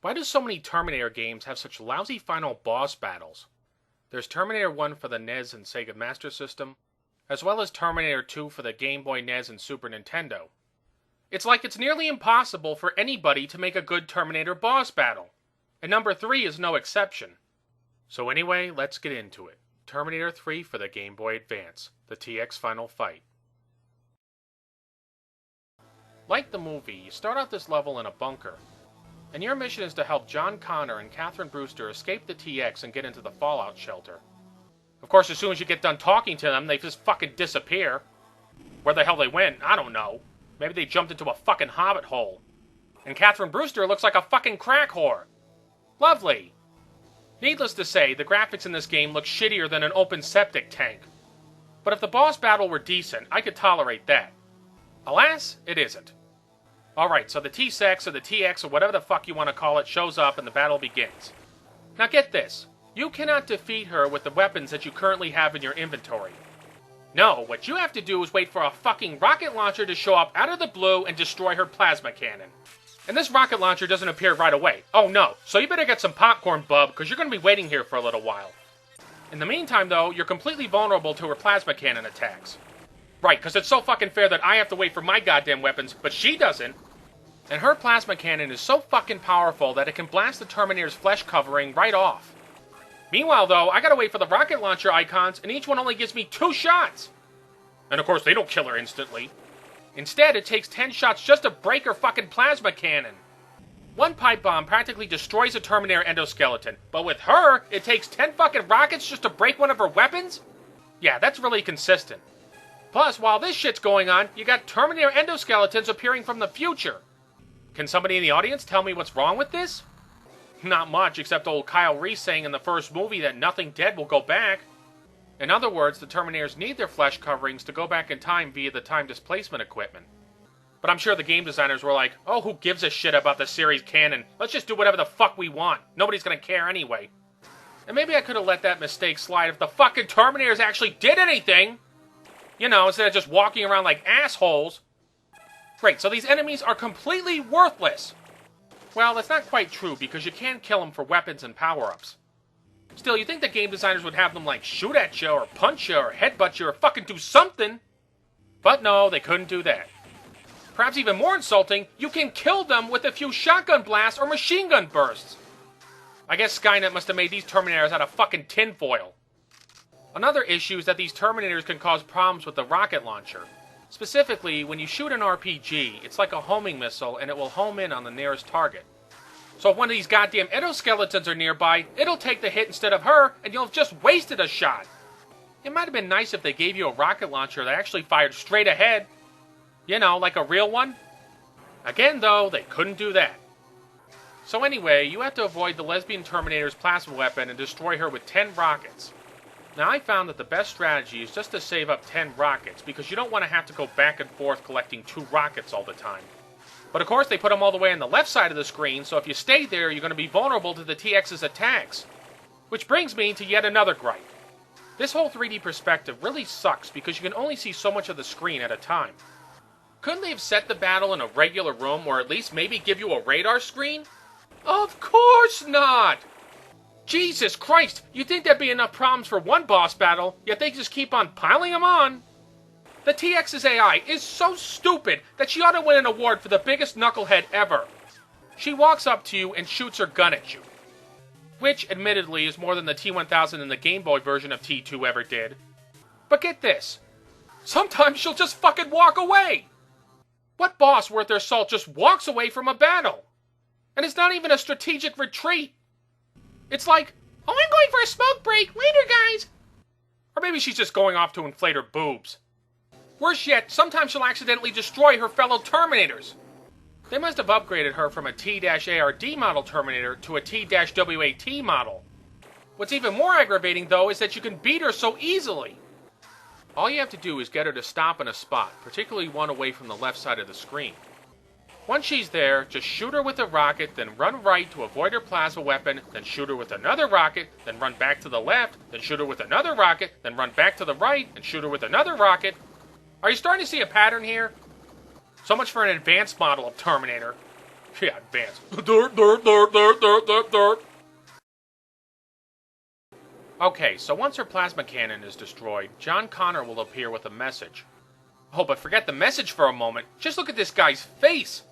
Why do so many Terminator games have such lousy final boss battles? There's Terminator 1 for the NES and Sega Master System, as well as Terminator 2 for the Game Boy, NES, and Super Nintendo. It's like it's nearly impossible for anybody to make a good Terminator boss battle, and number 3 is no exception. So anyway, let's get into it. Terminator 3 for the Game Boy Advance, the TX Final Fight. Like the movie, you start out this level in a bunker, and your mission is to help John Connor and Catherine Brewster escape the TX and get into the fallout shelter. Of course, as soon as you get done talking to them, they just fucking disappear. Where the hell they went, I don't know. Maybe they jumped into a fucking hobbit hole. And Catherine Brewster looks like a fucking crack whore. Lovely. Needless to say, the graphics in this game look shittier than an open septic tank. But if the boss battle were decent, I could tolerate that. Alas, it isn't. Alright, so the T-Sex or the TX or whatever the fuck you want to call it shows up and the battle begins. Now get this. You cannot defeat her with the weapons that you currently have in your inventory. No, what you have to do is wait for a fucking rocket launcher to show up out of the blue and destroy her plasma cannon. And this rocket launcher doesn't appear right away. Oh no, so you better get some popcorn, bub, because you're going to be waiting here for a little while. In the meantime, though, you're completely vulnerable to her plasma cannon attacks. Right, because it's so fucking fair that I have to wait for my goddamn weapons, but she doesn't. And her plasma cannon is so fucking powerful that it can blast the Terminator's flesh covering right off. Meanwhile, though, I gotta wait for the rocket launcher icons, and each one only gives me 2 shots. And of course, they don't kill her instantly. Instead, it takes 10 shots just to break her fucking plasma cannon. One pipe bomb practically destroys a Terminator endoskeleton, but with her, it takes 10 fucking rockets just to break one of her weapons? Yeah, that's really consistent. Plus, while this shit's going on, you got Terminator endoskeletons appearing from the future. Can somebody in the audience tell me what's wrong with this? Not much, except old Kyle Reese saying in the first movie that nothing dead will go back. In other words, the Terminators need their flesh coverings to go back in time via the time displacement equipment. But I'm sure the game designers were like, oh, who gives a shit about the series canon? Let's just do whatever the fuck we want. Nobody's gonna care anyway. And maybe I could have let that mistake slide if the fucking Terminators actually did anything! You know, instead of just walking around like assholes. Great, so these enemies are completely worthless. Well, that's not quite true, because you can kill them for weapons and power-ups. Still, you'd think the game designers would have them, like, shoot at you, or punch you, or headbutt you, or fucking do something. But no, they couldn't do that. Perhaps even more insulting, you can kill them with a few shotgun blasts or machine gun bursts. I guess Skynet must have made these Terminators out of fucking tinfoil. Another issue is that these Terminators can cause problems with the rocket launcher. Specifically, when you shoot an RPG, it's like a homing missile and it will home in on the nearest target. So if one of these goddamn endoskeletons are nearby, it'll take the hit instead of her, and you'll have just wasted a shot. It might have been nice if they gave you a rocket launcher that actually fired straight ahead. You know, like a real one. Again, though, they couldn't do that. So anyway, you have to avoid the lesbian Terminator's plasma weapon and destroy her with 10 rockets. Now, I found that the best strategy is just to save up 10 rockets, because you don't want to have to go back and forth collecting 2 rockets all the time. But of course, they put them all the way on the left side of the screen, so if you stay there, you're going to be vulnerable to the TX's attacks. Which brings me to yet another gripe. This whole 3D perspective really sucks, because you can only see so much of the screen at a time. Couldn't they have set the battle in a regular room, or at least maybe give you a radar screen? Of course not! Jesus Christ, you'd think there'd be enough problems for one boss battle, yet they just keep on piling them on. The TX's AI is so stupid that she ought to win an award for the biggest knucklehead ever. She walks up to you and shoots her gun at you. Which, admittedly, is more than the T-1000 in the Game Boy version of T2 ever did. But get this. Sometimes she'll just fucking walk away. What boss worth their salt just walks away from a battle? And it's not even a strategic retreat. It's like, oh, I'm going for a smoke break. Later, guys. Or maybe she's just going off to inflate her boobs. Worse yet, sometimes she'll accidentally destroy her fellow Terminators. They must have upgraded her from a T-ARD model Terminator to a T-WAT model. What's even more aggravating, though, is that you can beat her so easily. All you have to do is get her to stop in a spot, particularly one away from the left side of the screen. Once she's there, just shoot her with a rocket, then run right to avoid her plasma weapon, then shoot her with another rocket, then run back to the left, then shoot her with another rocket, then run back to the right, and shoot her with another rocket. Are you starting to see a pattern here? So much for an advanced model of Terminator. Yeah, advance. Dirt, dirt, dirt, dirt, dirt, dirt, dirt. Okay, so once her plasma cannon is destroyed, John Connor will appear with a message. Oh, but forget the message for a moment. Just look at this guy's face.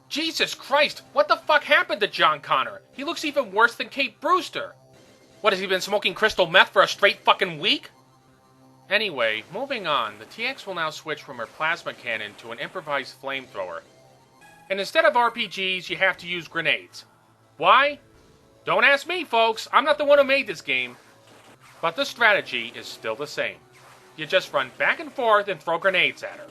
Jesus Christ, what the fuck happened to John Connor? He looks even worse than Kate Brewster. What, has he been smoking crystal meth for a straight fucking week? Anyway, moving on, the TX will now switch from her plasma cannon to an improvised flamethrower. And instead of RPGs, you have to use grenades. Why? Don't ask me, folks. I'm not the one who made this game. But the strategy is still the same. You just run back and forth and throw grenades at her.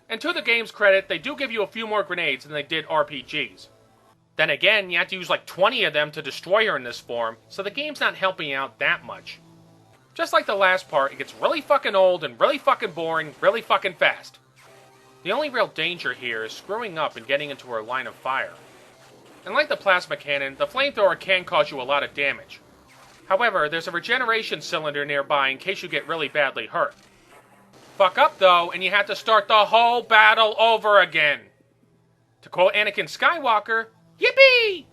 And to the game's credit, they do give you a few more grenades than they did RPGs. Then again, you have to use like 20 of them to destroy her in this form, so the game's not helping you out that much. Just like the last part, it gets really fucking old and really fucking boring really fucking fast. The only real danger here is screwing up and getting into her line of fire. And like the plasma cannon, the flamethrower can cause you a lot of damage. However, there's a regeneration cylinder nearby in case you get really badly hurt. Fuck up though, and you have to start the whole battle over again. To quote Anakin Skywalker, yippee!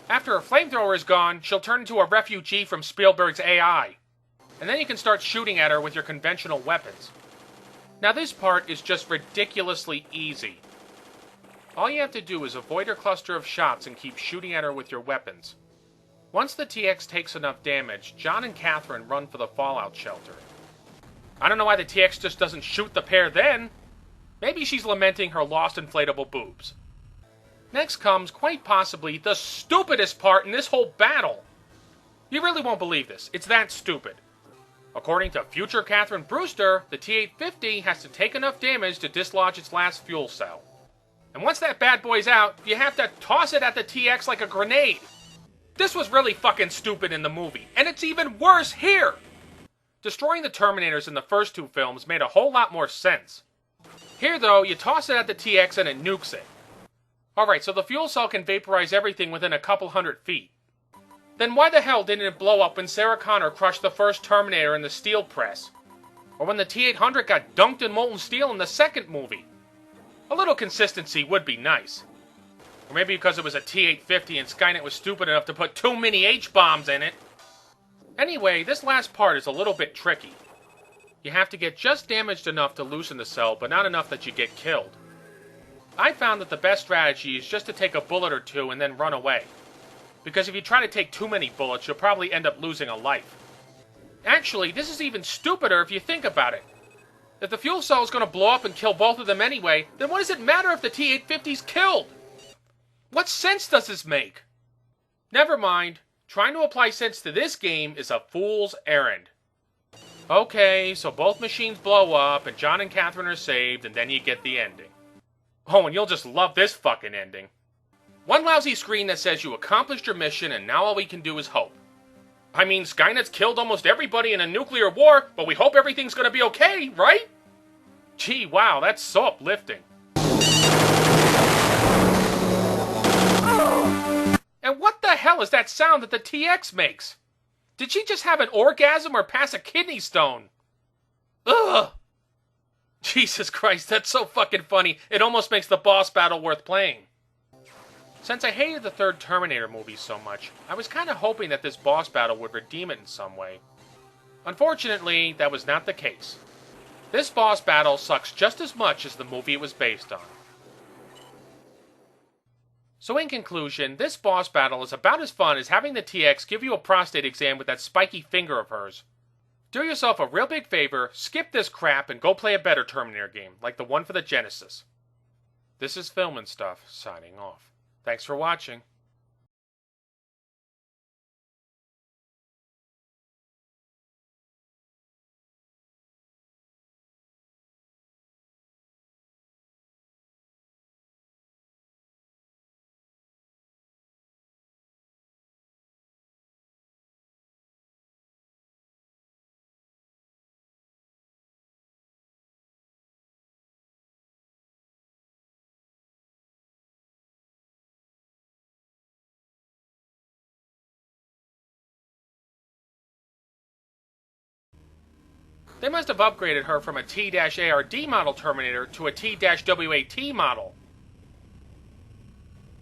After her flamethrower is gone, she'll turn into a refugee from Spielberg's AI. And then you can start shooting at her with your conventional weapons. Now this part is just ridiculously easy. All you have to do is avoid her cluster of shots and keep shooting at her with your weapons. Once the TX takes enough damage, John and Catherine run for the fallout shelter. I don't know why the TX just doesn't shoot the pair then. Maybe she's lamenting her lost inflatable boobs. Next comes, quite possibly, the stupidest part in this whole battle. You really won't believe this. It's that stupid. According to future Catherine Brewster, the T-850 has to take enough damage to dislodge its last fuel cell. And once that bad boy's out, you have to toss it at the TX like a grenade. This was really fucking stupid in the movie, and it's even worse here! Destroying the Terminators in the first two films made a whole lot more sense. Here, though, you toss it at the TX and it nukes it. Alright, so the fuel cell can vaporize everything within a couple 100 feet. Then why the hell didn't it blow up when Sarah Connor crushed the first Terminator in the steel press? Or when the T-800 got dunked in molten steel in the second movie? A little consistency would be nice. Or maybe because it was a T-850 and Skynet was stupid enough to put too many H-bombs in it. Anyway, this last part is a little bit tricky. You have to get just damaged enough to loosen the cell, but not enough that you get killed. I found that the best strategy is just to take a bullet or two and then run away. Because if you try to take too many bullets, you'll probably end up losing a life. Actually, this is even stupider if you think about it. If the fuel cell is going to blow up and kill both of them anyway, then what does it matter if the T-850's killed? What sense does this make? Never mind. Trying to apply sense to this game is a fool's errand. Okay, so both machines blow up, and John and Catherine are saved, and then you get the ending. Oh, and you'll just love this fucking ending. One lousy screen that says you accomplished your mission, and now all we can do is hope. I mean, Skynet's killed almost everybody in a nuclear war, but we hope everything's gonna be okay, right? Gee, wow, that's so uplifting. And what the hell is that sound that the TX makes? Did she just have an orgasm or pass a kidney stone? Ugh! Jesus Christ, that's so fucking funny, it almost makes the boss battle worth playing. Since I hated the third Terminator movie so much, I was kinda hoping that this boss battle would redeem it in some way. Unfortunately, that was not the case. This boss battle sucks just as much as the movie it was based on. So in conclusion, this boss battle is about as fun as having the TX give you a prostate exam with that spiky finger of hers. Do yourself a real big favor, skip this crap, and go play a better Terminator game, like the one for the Genesis. This is Film and Stuff, signing off. Thanks for watching. They must have upgraded her from a T-ARD model Terminator to a T-WAT model.